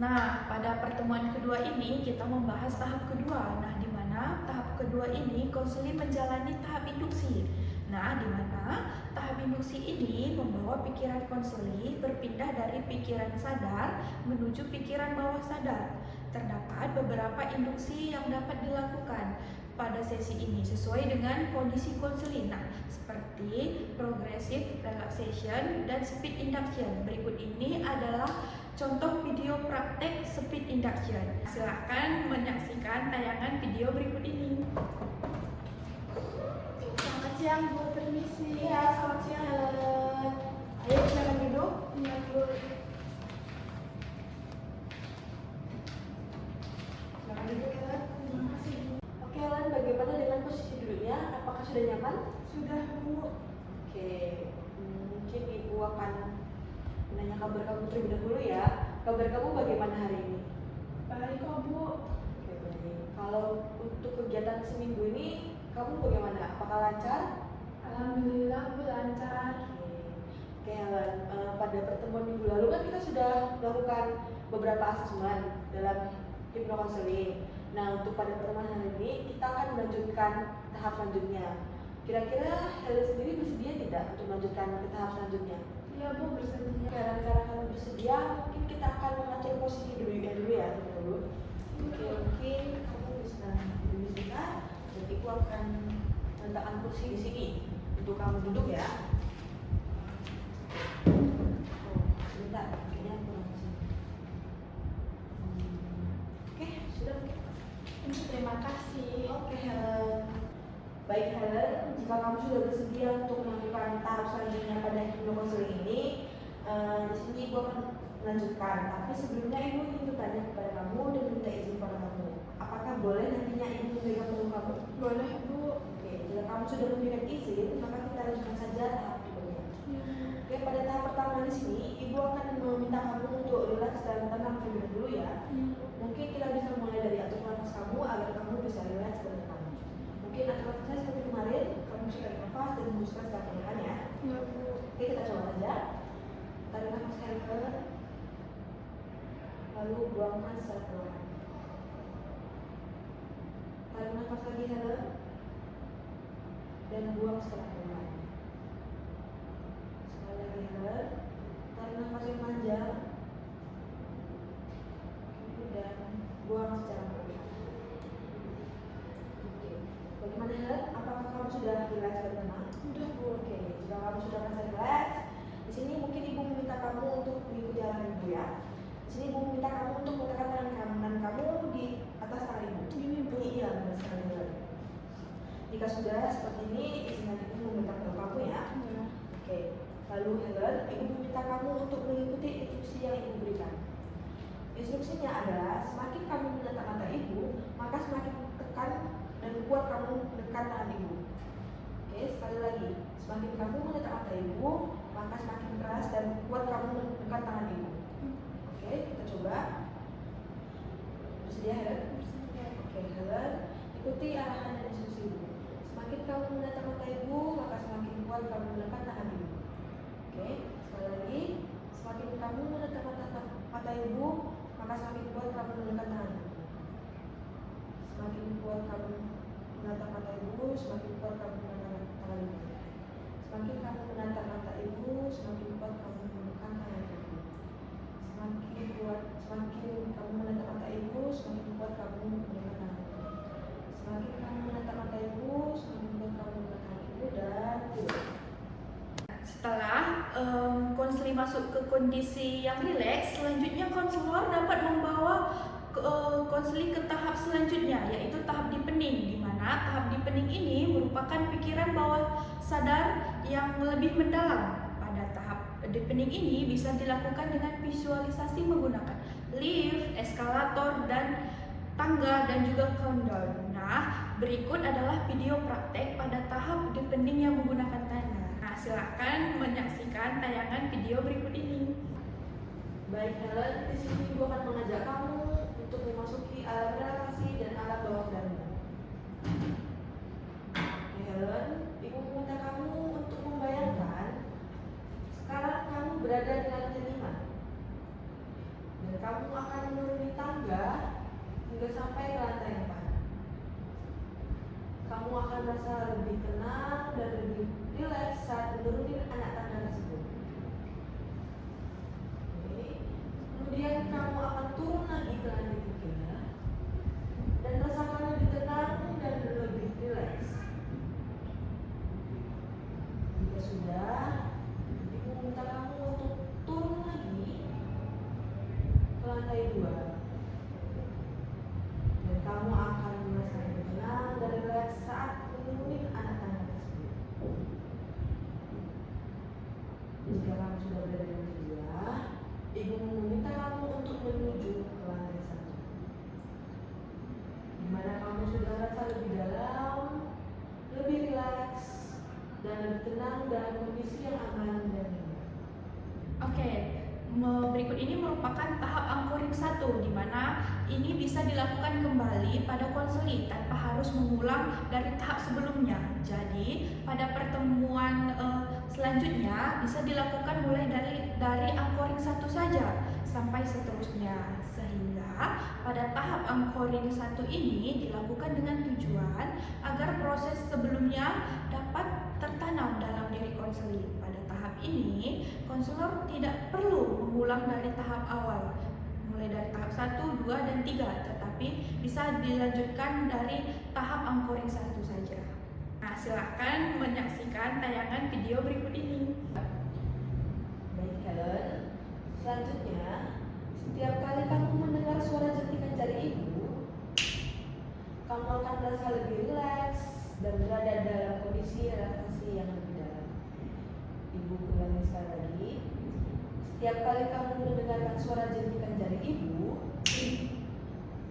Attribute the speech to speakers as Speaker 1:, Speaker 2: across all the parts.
Speaker 1: Nah, pada pertemuan kedua ini kita membahas tahap kedua. Nah, di mana tahap kedua ini konseling menjalani tahap induksi. Nah, di mana tahap induksi ini membawa pikiran konseli berpindah dari pikiran sadar menuju pikiran bawah sadar. Terdapat beberapa induksi yang dapat dilakukan pada sesi ini sesuai dengan kondisi konseli. Nah, seperti progressive relaxation dan speed induction. Berikut ini adalah contoh video praktek speed induction. Silakan menyaksikan tayangan video berikut ini.
Speaker 2: Selamat siang Bu, permisi.
Speaker 3: Ya, selamat siang Helen. Ayo silakan duduk.
Speaker 2: Iya Bu.
Speaker 3: Silakan duduk Helen.
Speaker 2: Terima kasih Bu.
Speaker 3: Oke Helen, bagaimana dengan posisi duduknya? Apakah sudah nyaman?
Speaker 2: Sudah Bu.
Speaker 3: Oke, mungkin Ibu akan menanya kabar kamu terlebih dahulu ya. Kabar kamu bagaimana hari ini?
Speaker 2: Baik kok Bu.
Speaker 3: Oke, baik. Kalau untuk kegiatan seminggu ini, kamu bagaimana? Apakah lancar?
Speaker 2: Alhamdulillah Bu lancar.
Speaker 3: Oke Helen, pada pertemuan minggu lalu kan kita sudah melakukan beberapa asesmen dalam hipnokonseling. Nah, untuk pada pertemuan hari ini kita akan melanjutkan tahap selanjutnya. Kira-kira Helen sendiri bersedia tidak untuk melanjutkan ke tahap selanjutnya?
Speaker 2: Iya Bu, bersedia.
Speaker 3: Karena kamu bersedia, mungkin kita akan mengatur posisi dulu ya terlebih dahulu. Oke, mungkin kamu bisa duduk di sana dan Ibu akan meletakkan kursi di sini untuk kamu duduk ya. Oh, sebentar, kayaknya kurang di sini. Oke, sudah.
Speaker 2: Terima kasih.
Speaker 3: Oke, Helen. Baik Helen, jika kamu sudah bersedia untuk melakukan tahap selanjutnya pada hipnokonseling ini, di sini Ibu akan melanjutkan. Tapi sebelumnya Ibu ingin bertanya kepada kamu dan minta izin kepada kamu. Apakah boleh nantinya Ibu memberikan peluk kamu?
Speaker 2: Boleh Bu.
Speaker 3: Oke, jika kamu sudah memberikan izin, maka kita lanjutkan saja tahap berikutnya.
Speaker 2: Ya.
Speaker 3: Oke, pada tahap pertama di sini, Ibu akan meminta kamu untuk relax dan tenang terlebih dahulu ya. Mungkin kita bisa mulai dari atur nafas kamu agar kamu bisa relax dan tenang. Mungkin atur nafasnya seperti kemarin, kamu bisa tarik nafas dan hembuskan secara perlahan ya.
Speaker 2: Ya Bu.
Speaker 3: Oke, kita coba saja. Tarik nafas Helen, lalu buangkan secara perlahan. Tarik nafas lagi Helen, dan buang secara perlahan. Sekali lagi Helen, tarik nafas yang panjang, dan buang secara perlahan. Oke, bagaimana Helen? Apakah kamu sudah relax dan tenang?
Speaker 2: Udah Bu.
Speaker 3: Oke, jika kamu sudah merasa relax, di sini mungkin Ibu meminta kamu untuk mengikuti arahan Ibu ya. Di sini Ibu meminta kamu untuk meletakkan tangan kanan kamu di atas tangan Ibu.
Speaker 2: Ini Bu.
Speaker 3: Iya, benar sekali Helen. Jika sudah seperti ini, izinkan Ibu meminta peluk kamu ya.
Speaker 2: Ya.
Speaker 3: Oke, lalu Helen, Ibu meminta kamu untuk mengikuti instruksi yang Ibu berikan. Instruksinya adalah semakin kamu menatap mata Ibu, maka semakin tekan dan kuat kamu menekan tangan Ibu. Oke, sekali lagi, semakin kamu menatap mata Ibu, maka semakin keras dan kuat kamu menekan tangan Ibu. Oke, kita coba. Bersedia Helen?
Speaker 2: Bersedia.
Speaker 3: Oke, Helen, ikuti arahan dan instruksi Ibu. Semakin kamu menatap mata Ibu, maka semakin kuat kamu menekan tangan Ibu. Oke, sekali lagi, semakin kamu menatap mata Ibu, maka semakin kuat kamu menekan tangan Ibu. Semakin kuat kamu menatap mata Ibu, semakin kuat kamu menekan tangan Ibu. Semakin kamu menatap mata Ibu, semakin kuat kamu menekan tangan Ibu. Semakin kamu menatap mata Ibu, semakin kuat kamu menekan tangan Ibu. Semakin kamu menatap mata Ibu, semakin kuat kamu menekan tangan Ibu dan tidur.
Speaker 1: Setelah konseli masuk ke kondisi yang rileks, selanjutnya konselor dapat membawa konseli ke tahap selanjutnya, yaitu tahap deepening, di mana tahap deepening ini merupakan pikiran bawah sadar yang lebih mendalam. Pada tahap deepening ini bisa dilakukan dengan visualisasi menggunakan lift, eskalator, dan tangga, dan juga countdown. Nah, berikut adalah video praktek pada tahap deepening yang menggunakan tanda. Nah, silakan menyaksikan tayangan video berikut ini.
Speaker 3: Baik Helen, di sini Ibu akan mengajak kamu untuk memasuki alam relaksasi dan alam bawah sadar. Oke Helen, Ibu meminta kamu untuk membayangkan sekarang kamu berada di lantai 5 dan kamu akan menuruni tangga hingga sampai ke lantai 4. Kamu akan merasa lebih tenang dan lebih rileks saat menuruni anak tangga tersebut. Oke. Kemudian kamu akan turun lagi ke lantai 3 dan rasakan lebih tenang dan lebih rileks. Jika sudah, ibu meminta kamu untuk turun lagi ke lantai 2 dan kamu akan merasa lebih tenang dan rileks saat menuruni anak tangga tersebut. Jika kamu sudah berada di lantai 2, ibu meminta kamu untuk menuju ke lantai 1, di mana kamu sudah merasa lebih dalam, lebih rileks, dan lebih tenang dalam kondisi yang aman dan nyaman.
Speaker 1: Oke, berikut ini merupakan tahap anchoring 1, di mana ini bisa dilakukan kembali pada konseling tanpa harus mengulang dari tahap sebelumnya. Jadi, pada pertemuan selanjutnya bisa dilakukan mulai dari anchoring 1 saja sampai seterusnya. Sehingga pada tahap anchoring 1 ini dilakukan dengan tujuan agar proses sebelumnya dapat tertanam dalam diri konseling. Pada tahap ini, konselor tidak perlu mengulang dari tahap awal, mulai dari tahap 1, 2, dan 3, tetapi bisa dilanjutkan dari tahap anchoring 1 saja. Nah, silakan menyaksikan tayangan video berikut ini.
Speaker 3: Baik Helen, selanjutnya setiap kali kamu mendengar suara jentikan jari ibu, kamu akan merasa lebih rileks dan berada dalam kondisi relaksasi yang lebih dalam. Ibu ulangi sekali lagi. Setiap kali kamu mendengarkan suara jentikan jari ibu,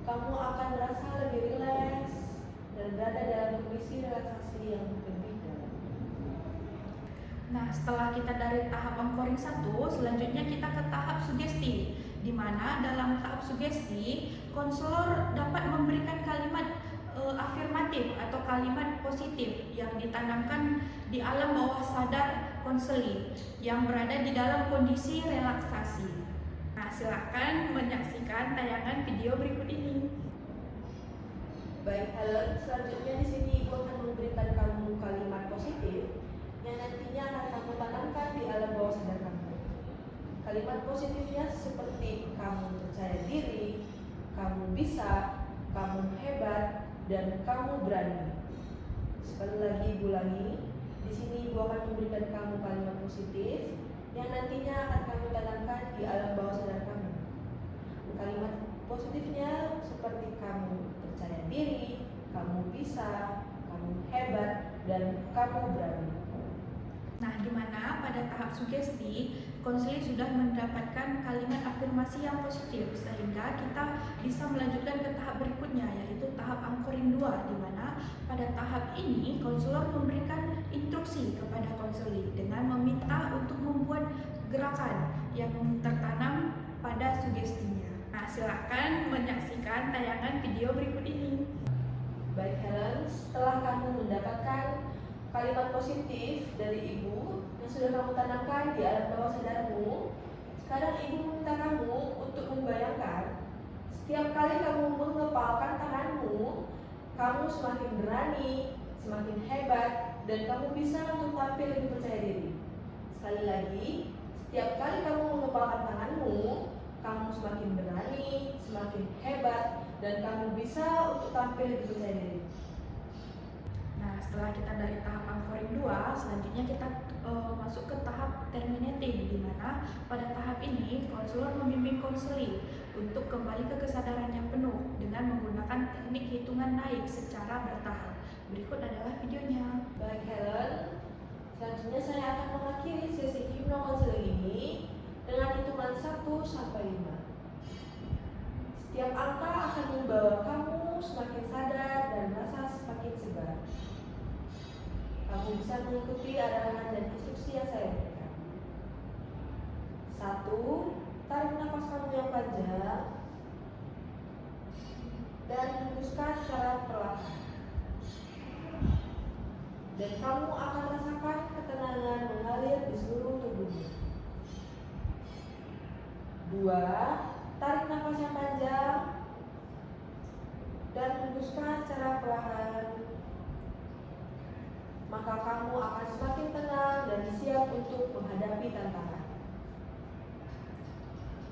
Speaker 3: kamu akan merasa lebih rileks dan berada dalam kondisi relaksasi yang lebih dalam.
Speaker 1: Nah, setelah kita dari tahap anchoring 1, selanjutnya kita ke tahap sugesti, di mana dalam tahap sugesti, konselor dapat memberikan kalimat afirmatif atau kalimat positif yang ditanamkan di alam bawah sadar konseling yang berada di dalam kondisi relaksasi. Nah, silakan menyaksikan tayangan video berikut ini.
Speaker 3: Baik Helen, selanjutnya di sini ibu akan memberikan kamu kalimat positif yang nantinya akan kamu tanamkan di alam bawah sadar kamu. Kalimat positifnya seperti kamu percaya diri, kamu bisa, kamu hebat, dan kamu berani. Sekali lagi ibu ulangi. Di sini ibu akan memberikan kamu kalimat positif yang nantinya akan kamu tanamkan di alam bawah sadar kamu. Kalimat positifnya seperti kamu percaya diri, kamu bisa, kamu hebat, dan kamu berani.
Speaker 1: Nah, di mana pada tahap sugesti, konseling sudah mendapatkan kalimat afirmasi yang positif sehingga kita bisa melanjutkan ke tahap berikutnya, yaitu tahap anchoring 2, di mana pada tahap ini konselor memberikan instruksi kepada konseling dengan meminta untuk membuat gerakan yang tertanam pada sugestinya. Nah, silakan menyaksikan tayangan video berikut ini.
Speaker 3: Baik Helen, setelah kamu mendapatkan kalimat positif dari ibu yang sudah kamu tanamkan di alam bawah sadarmu, sekarang ibu meminta kamu untuk membayangkan setiap kali kamu mengepalkan tanganmu, kamu semakin berani, semakin hebat, dan kamu bisa untuk tampil lebih percaya diri. Sekali lagi, setiap kali kamu mengepalkan tanganmu, kamu semakin berani, semakin hebat, dan kamu bisa untuk tampil lebih percaya diri.
Speaker 1: Nah, setelah kita dari tahap anchoring 2, selanjutnya kita masuk ke tahap terminating, di mana pada tahap ini konselor membimbing konseling untuk kembali ke kesadaran yang penuh dengan menggunakan teknik hitungan naik secara bertahap. Berikut adalah videonya.
Speaker 3: Baik Helen, selanjutnya saya akan mengakhiri sesi hipnokonseling ini dengan hitungan 1 sampai 5. Setiap angka akan membawa kamu semakin sadar dan merasa semakin segar. Kamu bisa mengikuti arahan dan instruksi yang saya berikan. 1. Tarik nafas kamu yang panjang dan hembuskan secara perlahan. Dan kamu akan rasakan ketenangan mengalir di seluruh tubuhmu. 2. Tarik maka kamu akan semakin tenang dan siap untuk menghadapi tantangan.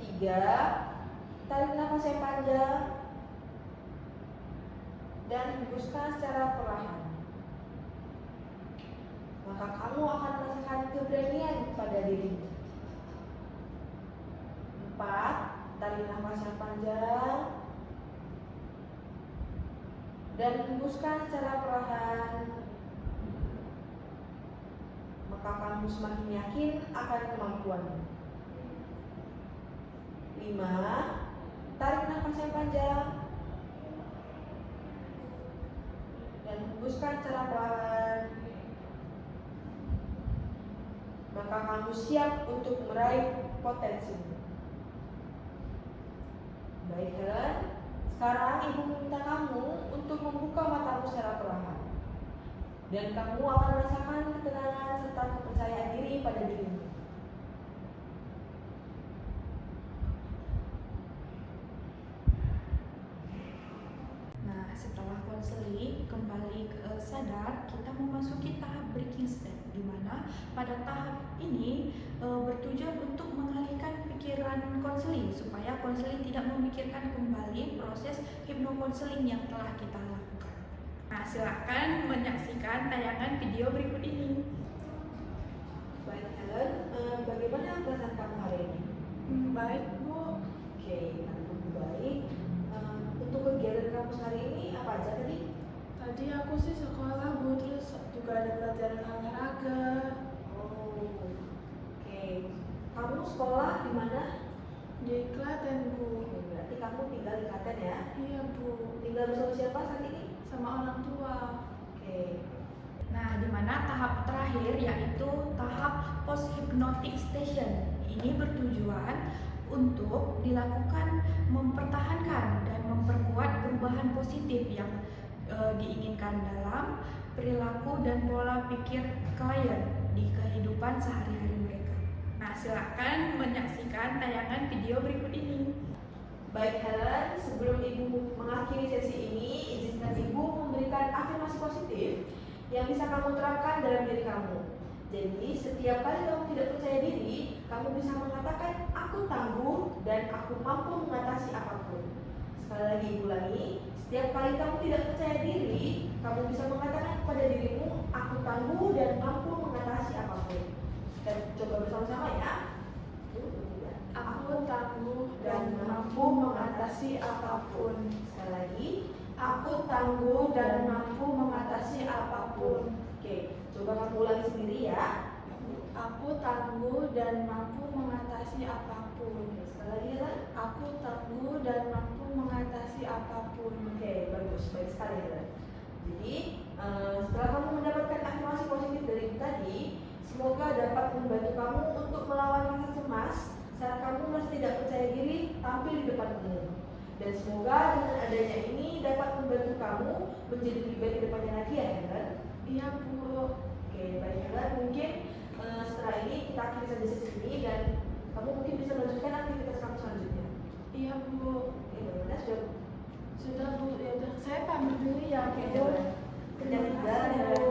Speaker 3: 3. Tarik nafas yang panjang dan hembuskan secara perlahan. Maka kamu akan merasakan keberanian pada dirimu. 4. Tarik nafas yang panjang dan hembuskan secara perlahan. Maka kamu semakin yakin akan kemampuanmu. 5. Tarik nafas yang panjang dan hembuskan secara perlahan. Maka kamu siap untuk meraih potensimu. Baik, Helen. Sekarang ibu meminta kamu untuk membuka matamu secara perlahan. Dan kamu akan merasakan ketenangan serta kepercayaan diri pada dirimu.
Speaker 1: Nah, setelah konseling kembali sadar, kita memasuki tahap breaking step, di mana pada tahap ini bertujuan untuk mengalihkan pikiran konseling supaya konseling tidak memikirkan kembali proses hipnokonseling yang telah kita lakukan. Nah, silakan menyaksikan tayangan video berikut ini.
Speaker 3: Baik, Helen. Bagaimana perasaan kamu hari ini?
Speaker 2: Baik, Bu.
Speaker 3: Oke, kamu baik. Untuk kegiatan kamu hari ini apa aja tadi?
Speaker 2: Tadi aku sih sekolah, Bu, terus juga ada pelajaran olahraga.
Speaker 3: Oh, oke. Kamu sekolah di mana?
Speaker 2: Di Klaten, Bu.
Speaker 3: Oke, berarti kamu tinggal di Klaten ya?
Speaker 2: Iya, Bu.
Speaker 3: Tinggal bersama siapa saat ini?
Speaker 2: Sama orang tua.
Speaker 3: Oke.
Speaker 1: Nah, di mana tahap terakhir yaitu tahap post hypnotic station. Ini bertujuan untuk dilakukan mempertahankan dan memperkuat perubahan positif yang diinginkan dalam perilaku dan pola pikir klien di kehidupan sehari-hari mereka. Nah, silakan menyaksikan tayangan video berikut ini.
Speaker 3: Baik, Helen, sebelum Ibu mengakhiri sesi ini, izinkan Ibu memberikan afirmasi positif yang bisa kamu terapkan dalam diri kamu. Jadi, setiap kali kamu tidak percaya diri, kamu bisa mengatakan, aku tangguh dan aku mampu mengatasi apapun. Sekali lagi Ibu ulangi, setiap kali kamu tidak percaya diri, kamu bisa mengatakan kepada dirimu, aku tangguh dan mampu mengatasi apapun. Kita coba bersama-sama ya.
Speaker 2: Aku tangguh dan mampu mengatasi apapun.
Speaker 3: Sekali lagi,
Speaker 2: Aku tangguh dan mampu mengatasi apapun.
Speaker 3: oke, coba kamu ulangi sendiri ya.
Speaker 2: Aku tangguh dan mampu mengatasi apapun.
Speaker 3: Oke, sekali lagi ya.
Speaker 2: Aku tangguh dan mampu mengatasi apapun.
Speaker 3: Oke, bagus, baik sekali ya. Jadi, setelah kamu mendapatkan afirmasi positif dari ibu tadi, semoga dapat membantu kamu untuk melawan rasa cemas saat kamu masih tidak percaya diri tampil di depan umum. Dan semoga dengan adanya ini dapat membantu kamu menjadi lebih baik ke depannya lagi ya, Helen.
Speaker 2: Iya, Bu.
Speaker 3: Oke, baik Helen. Mungkin setelah ini kita akhiri saja sesi ini dan kamu mungkin bisa melanjutkan aktivitas kamu selanjutnya.
Speaker 2: Iya, Bu.
Speaker 3: Oke, bagaimana?
Speaker 2: Sudah, Bu. Ya udah, saya pamit dulu ya,
Speaker 3: Oke,
Speaker 2: Bu.
Speaker 3: Helen.
Speaker 2: Terima
Speaker 3: Terima
Speaker 2: kasih,
Speaker 3: kasih.
Speaker 2: Bu.